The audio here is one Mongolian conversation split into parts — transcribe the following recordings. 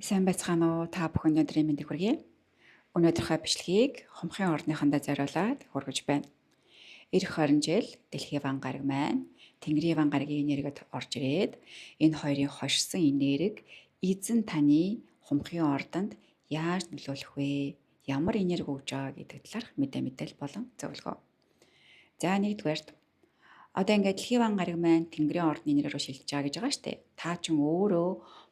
Сайн байцгаана уу? Та бүхэн өдрийн мэндийг хүргэе. Өнөөдрийнхөө бичлэгийг Хумхын орныхондоо зориулаад хүргэж байна. Ирэх 20 жил Дэлхийн ван гараг маань Тэнгэрийн ван гарагийн энергид орж ирээд энэ хоёрын хошсон энерги эзэн таны Хумхын ордонд яаж нөлөөлөх вэ? Ямар энерги өгж байгаа гэдэг талаарх мэдээлэл болон зөвлөгөө. За нэгдүгээрт одоо ингээд Дэлхийн ван гараг маань Тэнгэрийн ордны энергиор шилжиж байгаа гэж байгаа штэ. Та ч өөрөө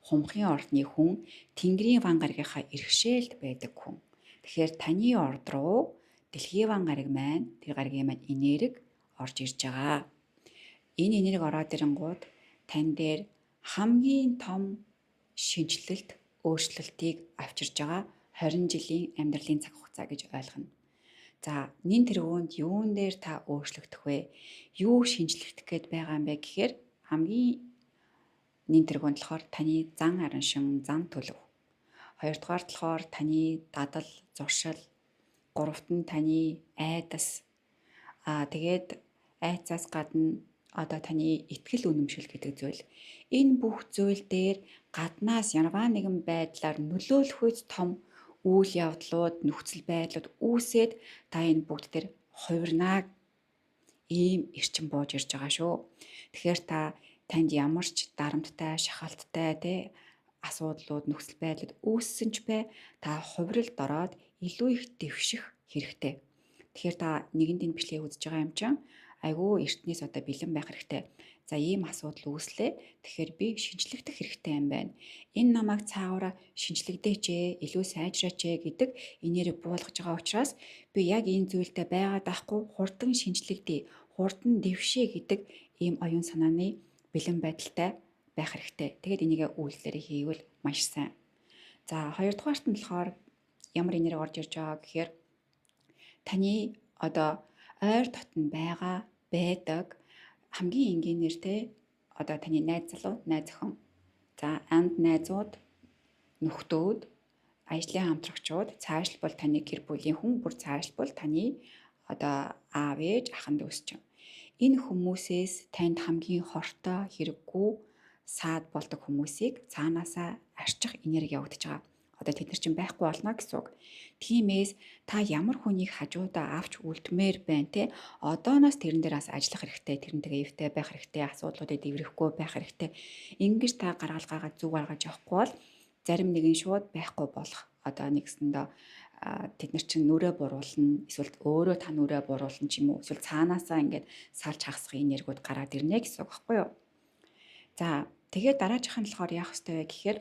Хумхын ордны хүн, Тэнгэрийн ван гарагийнхаа иргэшээлд байдаг хүн. Тэгэхээр таны орд руу Дэлхийн ван гараг маань тэр гарагийн маань энерги орж ирж байгаа. Энэ энерги ороод ирэнгууд тань дээр хамгийн том шинжилэлт, өөрчлөлтийг авчирж байгаа 20 жилийн амьдралын цаг хугацаа гэж ойлгоно. За, нин тэргуунд юун дээр та өөрчлөгдөх вэ? Юу шинжлэхдэх гээд байгаа юм бэ гэхээр хамгийн нин тэргуунд болохоор таны зан араншин, зан төлөв. Хоёрдугаар болохоор таны дадал, зуршил. Гуравт нь таны айдас. Тэгээд айцаас гадна одоо таны итгэл үнэмшил гэдэг зүйл. Энэ бүх зүйл дээр гаднаас янваа нэгэн байдлаар нөлөөлөхөд том үйл явдлууд, нөхцөл байдлууд үүсээд та энэ бүгд дээр хувирнаа ийм эрчим бууж ирж байгаа шүү. Тэгэхээр танд ямар ч дарамттай, шахалттай асуудлууд, нөхцөл байдлууд үүссэн ч бай, та хувиралд ороод илүү их дэвших хэрэгтэй. Тэгэхээр та нэгэнд энэ бичлэгийг үзэж байгаа юм чинь айгүй эртнээс одоо бэлэн байх хэрэгтэй. За ийм асуудал үүслээ. Тэгэхээр би шинжлэхдэх хэрэгтэй юм байна. Энэ намайг цаагаараа шинжлэгдээч ээ, илүү сайжраач ээ гэдэг энерги буулгаж байгаа учраас би яг энэ зүйлдээ байгаад байхгүй хурдан шинжлэгдээ, хурдан дэвшээ гэдэг ийм оюун санааны бэлэн байдалтай байх хэрэгтэй. Тэгээд энийг үйлдэлээр хийвэл маш сайн. За хоёрдугаарт нь болохоор ямар энерги орж ирж байгаа гэхээр таны одоо ойр дотн байдаг хамгийн энгийнээр одоо таны найз залуу, найз охин. За анд найзууд, нөхдөөд, ажлын хамтрагчууд, цаашлбал таны гэр бүлийн хүн, бүр цаашлбал таны одоо аав ээж, ахын дүүс чинь. Энэ хүмүүсээс танд хамгийн хортой хэрэггүй саад болдог хүмүүсийг цаанаасаа арчих энерги явагдаж байгаа. Одоо тэд нар чинь байхгүй болно гэсэн үг. Тиймээс та ямар хүнийг хажуудаа авч үлдмээр байна те. Одооноос тэрэн дээрээс ажиллах хэрэгтэй, тэрнтэйгээ эвтэй байх хэрэгтэй, асуудлуудыг дэврэхгүй байх хэрэгтэй. Ингэж та гаргалгаагаа зүг гаргаж явахгүй бол зарим нэгэн шууд байхгүй болох. Одоо нэгсэндээ тэд нар чинь нүрээ буруулна, эсвэл өөрөө та нүрээ буруулна ч юм уу, эсвэл цаанаасаа ингээд салж хагасах энергиуд гараад ирнэ гэсэн үг байхгүй юу? За, тэгээд дараачих нь болохоор яах ёстой вэ гэхээр